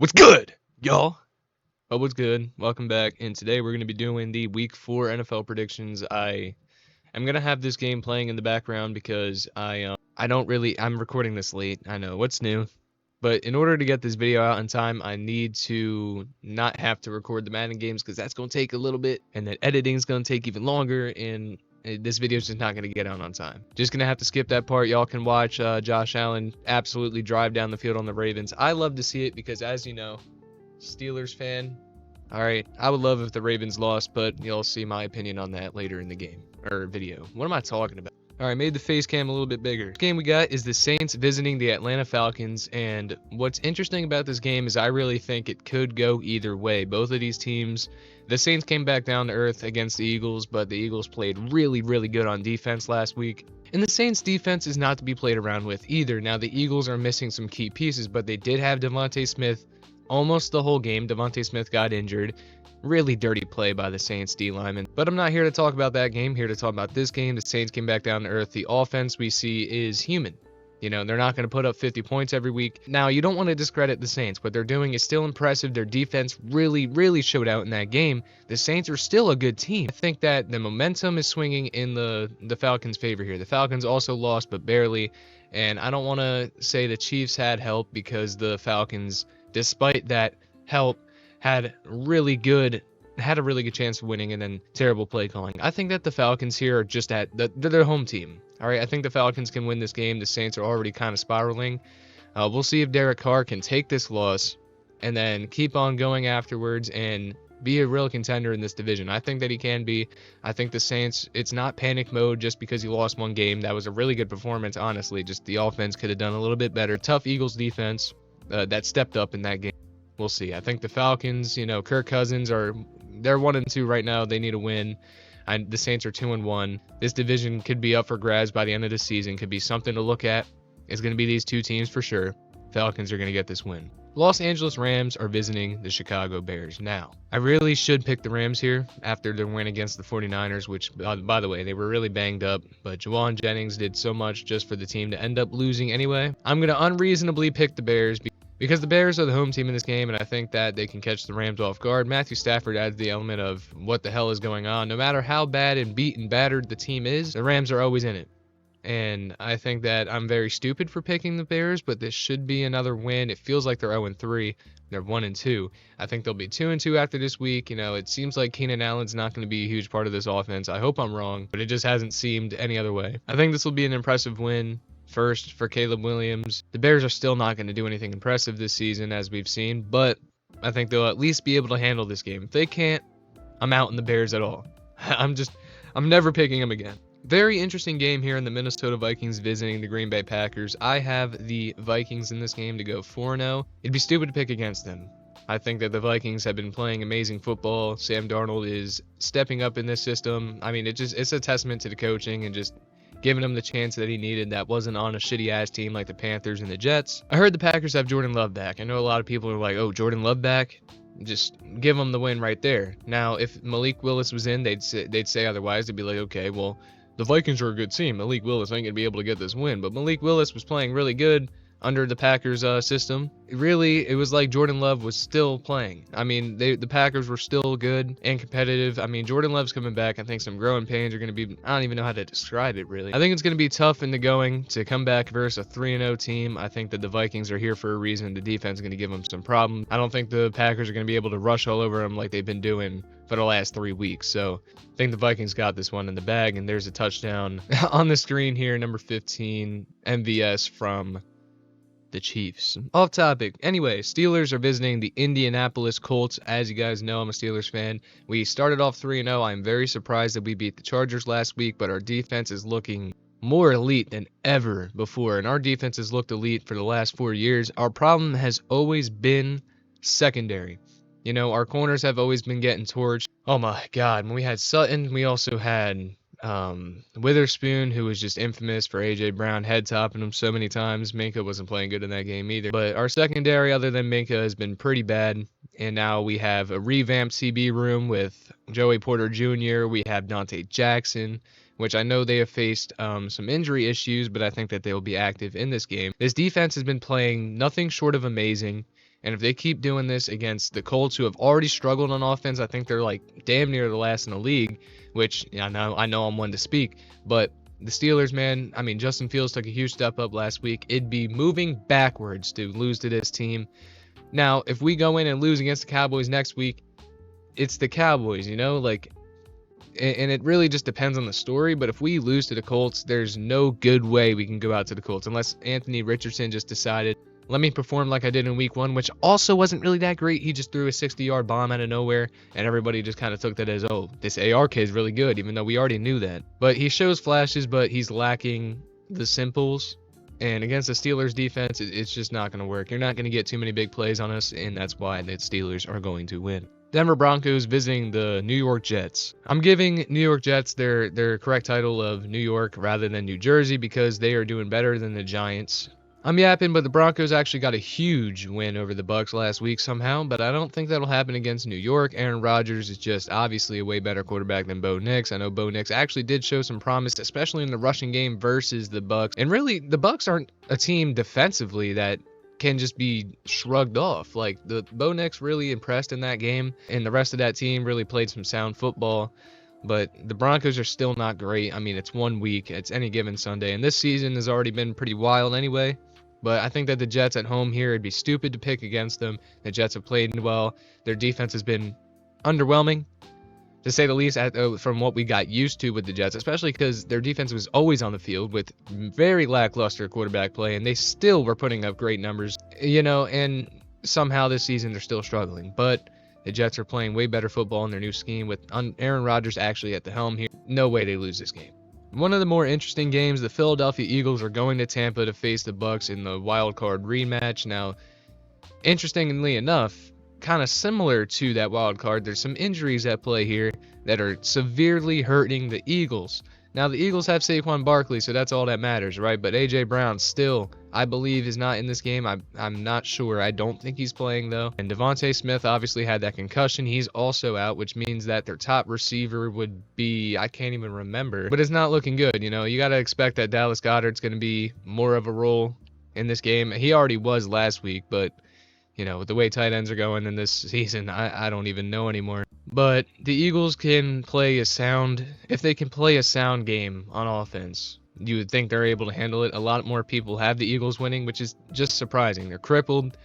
What's good, y'all? Well, what's good? Welcome back. And today we're going to be doing the Week 4 NFL predictions. I am going to have this game playing in the background because I'm recording this late. I know, what's new? But in order to get this video out in time, I need to not have to record the Madden games because that's going to take a little bit, and then editing is going to take even longer, and this video is just not going to get out on time. Just going to have to skip that part. Y'all can watch Josh Allen absolutely drive down the field on the Ravens. I love to see it because, as you know, Steelers fan. All right, I would love if the Ravens lost, but you'll see my opinion on that later in the game or video. What am I talking about? All right, made the face cam a little bit bigger. The game we got is the Saints visiting the Atlanta Falcons, and what's interesting about this game is I really think it could go either way. Both of these teams, the Saints came back down to earth against the Eagles, but the Eagles played really, really good on defense last week. And the Saints defense is not to be played around with either. Now, the Eagles are missing some key pieces, but they did have Devontae Smith almost the whole game. Devontae Smith got injured. Really dirty play by the Saints D lineman. But I'm not here to talk about that game. Here to talk about this game. The Saints came back down to earth. The offense we see is human. You know, they're not going to put up 50 points every week. Now, you don't want to discredit the Saints. What they're doing is still impressive. Their defense really, really showed out in that game. The Saints are still a good team. I think that the momentum is swinging in the Falcons' favor here. The Falcons also lost, but barely. And I don't want to say the Chiefs had help because the Falcons, despite that help, had a really good chance of winning, and then terrible play calling. I think that the Falcons here are just they're their home team. All right, I think the Falcons can win this game. The Saints are already kind of spiraling. We'll see if Derek Carr can take this loss and then keep on going afterwards and be a real contender in this division. I think that he can be. I think the Saints, it's not panic mode just because he lost one game. That was a really good performance, honestly. Just the offense could have done a little bit better. Tough Eagles defense that stepped up in that game. We'll see. I think the Falcons, Kirk Cousins they're 1-2 right now. They need a win. The Saints are 2-1. This division could be up for grabs by the end of the season. Could be something to look at. It's going to be these two teams for sure. Falcons are going to get this win. Los Angeles Rams are visiting the Chicago Bears. Now, I really should pick the Rams here after their win against the 49ers, which, by the way, they were really banged up, but Juwan Jennings did so much just for the team to end up losing anyway. I'm going to unreasonably pick the Bears because the Bears are the home team in this game, and I think that they can catch the Rams off guard. Matthew Stafford adds the element of what the hell is going on. No matter how bad and beat and battered the team is, the Rams are always in it. And I think that I'm very stupid for picking the Bears, but this should be another win. It feels like they're 0-3. They're 1-2. I think they'll be 2-2 after this week. It seems like Keenan Allen's not going to be a huge part of this offense. I hope I'm wrong, but it just hasn't seemed any other way. I think this will be an impressive win. First for Caleb Williams. The Bears are still not going to do anything impressive this season, as we've seen, but I think they'll at least be able to handle this game. If they can't, I'm out on the Bears at all. I'm never picking them again. Very interesting game here in the Minnesota Vikings visiting the Green Bay Packers. I have the Vikings in this game to go 4-0. It'd be stupid to pick against them. I think that the Vikings have been playing amazing football. Sam Darnold is stepping up in this system. I mean, it's a testament to the coaching and just giving him the chance that he needed that wasn't on a shitty-ass team like the Panthers and the Jets. I heard the Packers have Jordan Love back. I know a lot of people are like, oh, Jordan Love back? Just give him the win right there. Now, if Malik Willis was in, they'd say otherwise. They'd be like, okay, well, the Vikings are a good team. Malik Willis ain't going to be able to get this win. But Malik Willis was playing really good under the Packers system. It was like Jordan Love was still playing. I mean, the Packers were still good and competitive. I mean, Jordan Love's coming back. I think some growing pains are going to be, I don't even know how to describe it, really. I think it's going to be tough in the going to come back versus a 3-0 team. I think that the Vikings are here for a reason. The defense is going to give them some problems. I don't think the Packers are going to be able to rush all over them like they've been doing for the last 3 weeks. So I think the Vikings got this one in the bag, and there's a touchdown on the screen here, number 15, MVS from the Chiefs. Off topic. Anyway, Steelers are visiting the Indianapolis Colts. As you guys know, I'm a Steelers fan. We started off 3-0. I'm very surprised that we beat the Chargers last week, but our defense is looking more elite than ever before, and our defense has looked elite for the last 4 years. Our problem has always been secondary. Our corners have always been getting torched. Oh my God. When we had Sutton, we also had Witherspoon, who was just infamous for A.J. Brown head topping him so many times. Minka wasn't playing good in that game either. But our secondary, other than Minka, has been pretty bad. And now we have a revamped CB room with Joey Porter Jr. We have Dante Jackson, which I know they have faced some injury issues, but I think that they will be active in this game. This defense has been playing nothing short of amazing. And if they keep doing this against the Colts, who have already struggled on offense, I think they're like damn near the last in the league, which I know I'm one to speak, but the Steelers, man, I mean, Justin Fields took a huge step up last week. It'd be moving backwards to lose to this team. Now, if we go in and lose against the Cowboys next week, it's the Cowboys, like, and it really just depends on the story. But if we lose to the Colts, there's no good way we can go out to the Colts unless Anthony Richardson just decided, let me perform like I did in week 1, which also wasn't really that great. He just threw a 60-yard bomb out of nowhere, and everybody just kind of took that as, oh, this AR kid is really good, even though we already knew that. But he shows flashes, but he's lacking the simples. And against the Steelers defense, it's just not going to work. You're not going to get too many big plays on us, and that's why the Steelers are going to win. Denver Broncos visiting the New York Jets. I'm giving New York Jets their correct title of New York rather than New Jersey because they are doing better than the Giants. I'm yapping, but the Broncos actually got a huge win over the Bucs last week somehow, but I don't think that'll happen against New York. Aaron Rodgers is just obviously a way better quarterback than Bo Nix. I know Bo Nix actually did show some promise, especially in the rushing game versus the Bucs. And really, the Bucs aren't a team defensively that can just be shrugged off. Like, the Bo Nix really impressed in that game, and the rest of that team really played some sound football. But the Broncos are still not great. I mean, it's 1 week. It's any given Sunday. And this season has already been pretty wild anyway. But I think that the Jets at home here, it'd be stupid to pick against them. The Jets have played well. Their defense has been underwhelming, to say the least, from what we got used to with the Jets, especially because their defense was always on the field with very lackluster quarterback play, and they still were putting up great numbers, and somehow this season they're still struggling. But the Jets are playing way better football in their new scheme with Aaron Rodgers actually at the helm here. No way they lose this game. One of the more interesting games, the Philadelphia Eagles are going to Tampa to face the Bucs in the wild card rematch. Now, interestingly enough, kind of similar to that wild card, there's some injuries at play here that are severely hurting the Eagles. Now, the Eagles have Saquon Barkley, so that's all that matters, right? But A.J. Brown still, I believe, is not in this game. I'm not sure. I don't think he's playing, though. And Devontae Smith obviously had that concussion. He's also out, which means that their top receiver would be, I can't even remember. But it's not looking good, You got to expect that Dallas Goedert's going to be more of a role in this game. He already was last week, but with the way tight ends are going in this season, I don't even know anymore. But the Eagles can play if they can play a sound game on offense, you would think they're able to handle it. A lot more people have the Eagles winning, which is just surprising. They're crippled.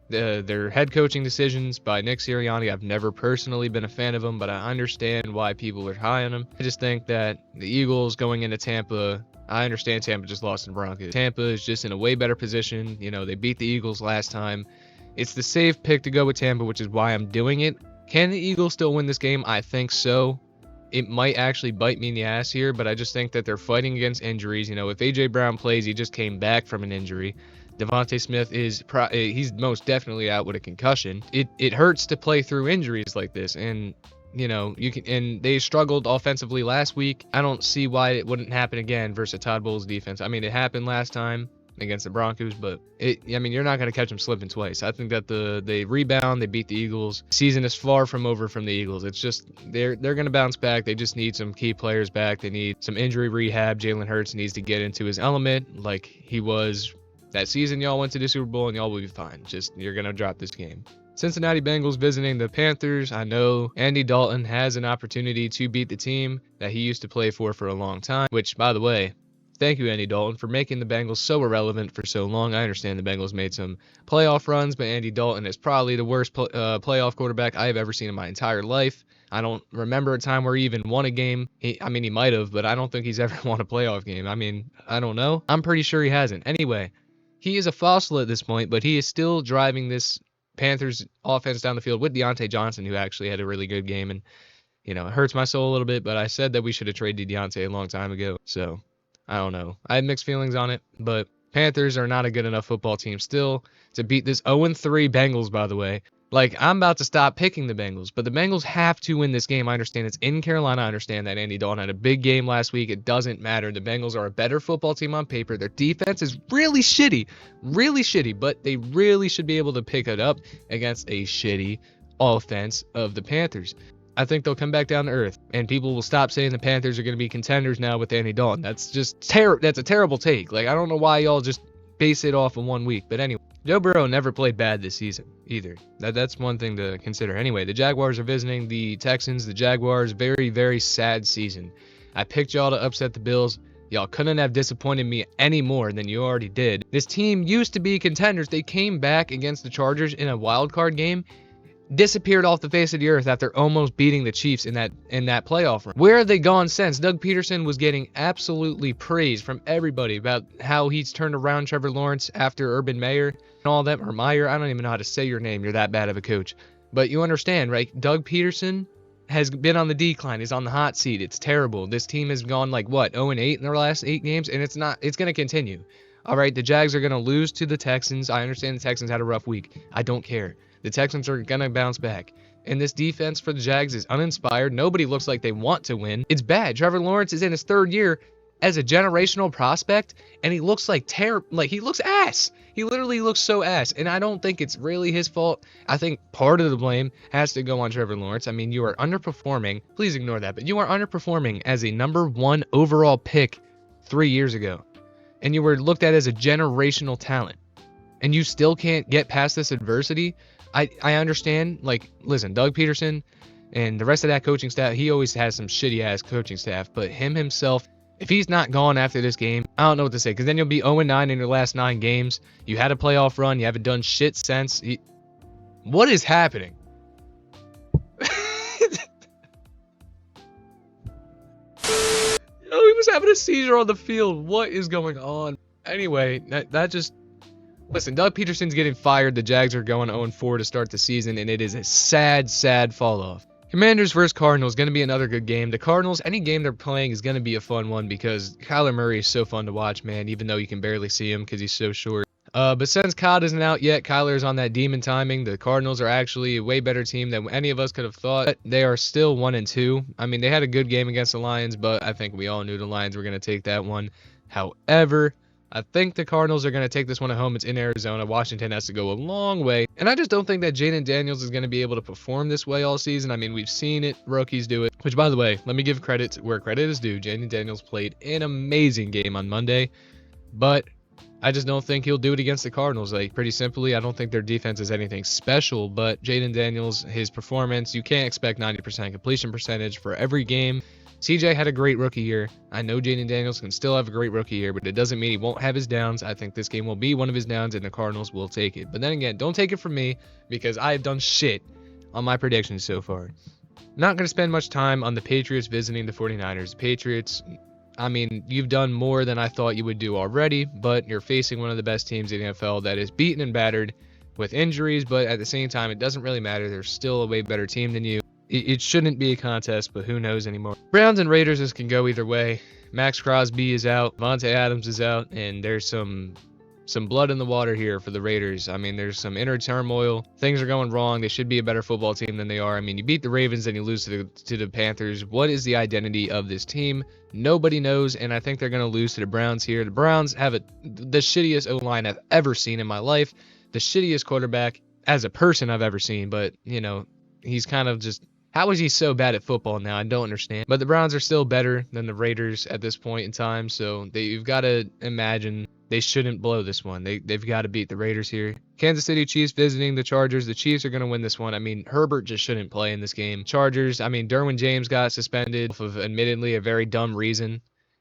Their head coaching decisions by Nick Sirianni, I've never personally been a fan of him, but I understand why people are high on him. I just think that the Eagles going into Tampa, I understand Tampa just lost to the Broncos. Tampa is just in a way better position. They beat the Eagles last time. It's the safe pick to go with Tampa, which is why I'm doing it. Can the Eagles still win this game? I think so. It might actually bite me in the ass here, but I just think that they're fighting against injuries. If A.J. Brown plays, he just came back from an injury. Devontae Smith he's most definitely out with a concussion. It hurts to play through injuries like this, and they struggled offensively last week. I don't see why it wouldn't happen again versus Todd Bowles' defense. I mean, it happened last time against the Broncos, but you're not going to catch them slipping twice. I think that they rebound, they beat the Eagles. Season is far from over from the Eagles. It's just they're going to bounce back. They just need some key players back. They need some injury rehab. Jalen Hurts needs to get into his element like he was that season. Y'all went to the Super Bowl and y'all will be fine. Just you're going to drop this game. Cincinnati Bengals visiting the Panthers. I know Andy Dalton has an opportunity to beat the team that he used to play for a long time, which, by the way, thank you, Andy Dalton, for making the Bengals so irrelevant for so long. I understand the Bengals made some playoff runs, but Andy Dalton is probably the worst playoff quarterback I have ever seen in my entire life. I don't remember a time where he even won a game. He might have, but I don't think he's ever won a playoff game. I don't know. I'm pretty sure he hasn't. Anyway, he is a fossil at this point, but he is still driving this Panthers offense down the field with Deontay Johnson, who actually had a really good game. And, it hurts my soul a little bit, but I said that we should have traded Deontay a long time ago. So I don't know. I have mixed feelings on it, but Panthers are not a good enough football team still to beat this 0-3 Bengals, by the way. Like, I'm about to stop picking the Bengals, but the Bengals have to win this game. I understand it's in Carolina. I understand that Andy Dalton had a big game last week. It doesn't matter. The Bengals are a better football team on paper. Their defense is really shitty, but they really should be able to pick it up against a shitty offense of the Panthers. I think they'll come back down to earth, and people will stop saying the Panthers are going to be contenders now with Andy Dalton. That's just that's a terrible take. Like, I don't know why y'all just base it off of 1 week, but anyway. Joe Burrow never played bad this season either. That's one thing to consider. Anyway, the Jaguars are visiting the Texans. The Jaguars, very, very sad season. I picked y'all to upset the Bills. Y'all couldn't have disappointed me any more than you already did. This team used to be contenders. They came back against the Chargers in a wild card game, disappeared off the face of the earth after almost beating the Chiefs in that playoff run. Where have they gone since? Doug Peterson was getting absolutely praised from everybody about how he's turned around Trevor Lawrence after Urban Meyer and all that, or Meyer. I don't even know how to say your name. You're that bad of a coach. But you understand, right? Doug Peterson has been on the decline. He's on the hot seat. It's terrible. This team has gone like what, 0-8 in their last 8 games, and it's going to continue. All right, the Jags are going to lose to the Texans. I understand the Texans had a rough week. I don't care. The Texans are going to bounce back. And this defense for the Jags is uninspired. Nobody looks like they want to win. It's bad. Trevor Lawrence is in his 3rd year as a generational prospect, and he looks like he looks ass. He literally looks so ass, and I don't think it's really his fault. I think part of the blame has to go on Trevor Lawrence. I mean, you are underperforming. Please ignore that, but you are underperforming as a number 1 overall pick 3 years ago, and you were looked at as a generational talent, and you still can't get past this adversity. I understand, like, listen, Doug Peterson and the rest of that coaching staff, he always has some shitty-ass coaching staff, but him himself, if he's not gone after this game, I don't know what to say, because then you'll be 0-9 in your last 9 games. You had a playoff run. You haven't done shit since. What is happening? He was having a seizure on the field. What is going on? Anyway, that just... Listen, Doug Peterson's getting fired. The Jags are going 0-4 to start the season, and it is a sad, sad fall-off. Commanders versus Cardinals, going to be another good game. The Cardinals, any game they're playing is going to be a fun one because Kyler Murray is so fun to watch, man, even though you can barely see him because he's so short. But since COD isn't out yet, Kyler's on that demon timing. The Cardinals are actually a way better team than any of us could have thought. They are still 1-2. I mean, they had a good game against the Lions, but I think we all knew the Lions were going to take that one. However, I think the Cardinals are going to take this one at home. It's in Arizona. Washington has to go a long way. And I just don't think that Jaden Daniels is going to be able to perform this way all season. I mean, we've seen it. Rookies do it. Which, by the way, let me give credit where credit is due. Jaden Daniels played an amazing game on Monday. But I just don't think he'll do it against the Cardinals. Like, pretty simply, I don't think their defense is anything special. But Jaden Daniels, his performance, you can't expect 90% completion percentage for every game. CJ had a great rookie year. I know Jaden Daniels can still have a great rookie year, but it doesn't mean he won't have his downs. I think this game will be one of his downs, and the Cardinals will take it. But then again, don't take it from me because I have done shit on my predictions so far. Not going to spend much time on the Patriots visiting the 49ers. The Patriots, I mean, you've done more than I thought you would do already, but you're facing one of the best teams in the NFL that is beaten and battered with injuries, but at the same time, it doesn't really matter. They're still a way better team than you. It shouldn't be a contest, but who knows anymore. Browns and Raiders, this can go either way. Max Crosby is out, Vontae Adams is out, and there's some blood in the water here for the Raiders. I mean, there's some inner turmoil. Things are going wrong. They should be a better football team than they are. I mean, you beat the Ravens and you lose to the Panthers. What is the identity of this team? Nobody knows, and I think they're going to lose to the Browns here. The Browns have the shittiest O-line I've ever seen in my life, the shittiest quarterback as a person I've ever seen, but, you know, he's kind of just... How is he so bad at football now? I don't understand. But the Browns are still better than the Raiders at this point in time, so you've got to imagine they shouldn't blow this one. They've got to beat the Raiders here. Kansas City Chiefs visiting the Chargers. The Chiefs are going to win this one. I mean, Herbert just shouldn't play in this game. Chargers, I mean, Derwin James got suspended for admittedly a very dumb reason.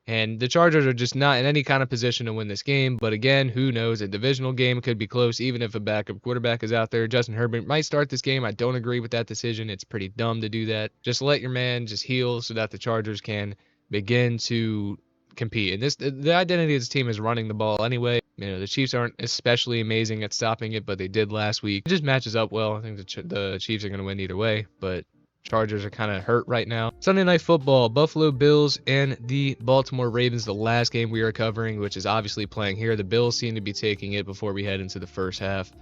And the Chargers are just not in any kind of position to win this game. But again, who knows? A divisional game could be close even if a backup quarterback is out there. Justin Herbert might start this game. I don't agree with that decision. It's pretty dumb to do that. Just let your man just heal so that the Chargers can begin to compete. And the identity of this team is running the ball anyway. You know, the Chiefs aren't especially amazing at stopping it, but they did last week. It just matches up well. I think the Chiefs are going to win either way, but Chargers are kind of hurt right now. Sunday Night Football, Buffalo Bills and the Baltimore Ravens, the last game we are covering, which is obviously playing here. The Bills seem to be taking it before we head into the first half,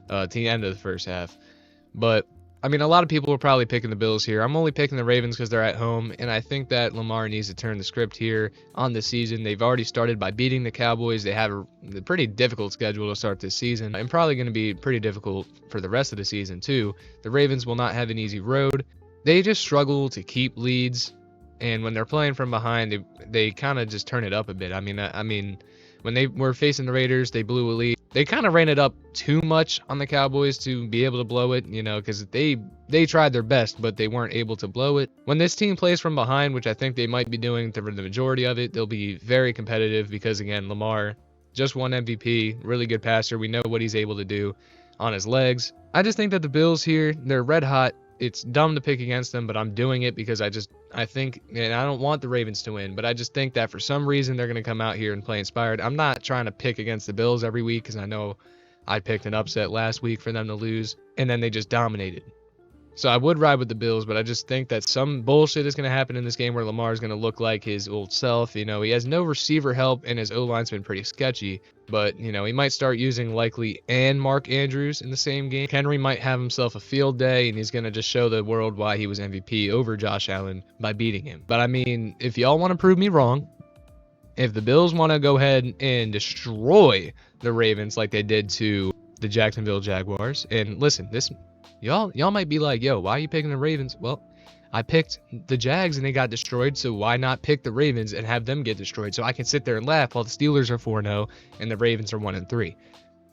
to the end of the first half. But, I mean, a lot of people are probably picking the Bills here. I'm only picking the Ravens because they're at home, and I think that Lamar needs to turn the script here on the season. They've already started by beating the Cowboys. They have a pretty difficult schedule to start this season, and probably going to be pretty difficult for the rest of the season, too. The Ravens will not have an easy road. They just struggle to keep leads, and when they're playing from behind, they kind of just turn it up a bit. I mean, when they were facing the Raiders, they blew a lead. They kind of ran it up too much on the Cowboys to be able to blow it, you know, because they tried their best, but they weren't able to blow it. When this team plays from behind, which I think they might be doing for the majority of it, they'll be very competitive because, again, Lamar just won MVP, really good passer. We know what he's able to do on his legs. I just think that the Bills here, they're red hot. It's dumb to pick against them, but I'm doing it because I think, and I don't want the Ravens to win, but I just think that for some reason they're going to come out here and play inspired. I'm not trying to pick against the Bills every week because I know I picked an upset last week for them to lose, and then they just dominated. So I would ride with the Bills, but I just think that some bullshit is going to happen in this game where Lamar is going to look like his old self. You know, he has no receiver help, and his O-line's been pretty sketchy. But, you know, he might start using Likely and Mark Andrews in the same game. Henry might have himself a field day, and he's going to just show the world why he was MVP over Josh Allen by beating him. But, I mean, if y'all want to prove me wrong, if the Bills want to go ahead and destroy the Ravens like they did to the Jacksonville Jaguars, and listen, y'all might be like, yo, why are you picking the Ravens? Well, I picked the Jags and they got destroyed, so why not pick the Ravens and have them get destroyed? So I can sit there and laugh while the Steelers are 4-0 and the Ravens are 1-3.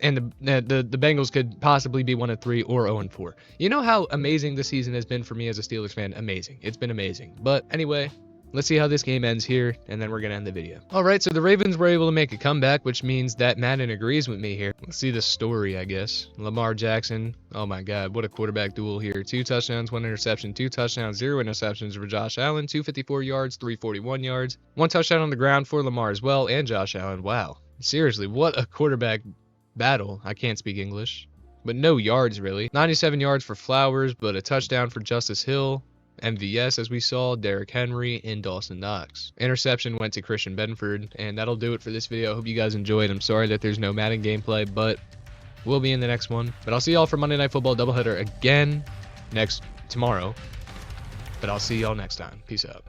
And the Bengals could possibly be 1-3 or 0-4. You know how amazing this season has been for me as a Steelers fan? Amazing. It's been amazing. But anyway, let's see how this game ends here, and then we're going to end the video. All right, so the Ravens were able to make a comeback, which means that Madden agrees with me here. Let's see the story, I guess. Lamar Jackson. Oh, my God. What a quarterback duel here. 2 touchdowns, 1 interception, 2 touchdowns, 0 interceptions for Josh Allen, 254 yards, 341 yards. 1 touchdown on the ground for Lamar as well, and Josh Allen. Wow. Seriously, what a quarterback battle. I can't speak English. But no yards, really. 97 yards for Flowers, but a touchdown for Justice Hill. MVS, as we saw, Derrick Henry, and Dawson Knox. Interception went to Christian Benford, and that'll do it for this video. I hope you guys enjoyed. I'm sorry that there's no Madden gameplay, but we'll be in the next one. But I'll see y'all for Monday Night Football doubleheader again tomorrow. But I'll see y'all next time. Peace out.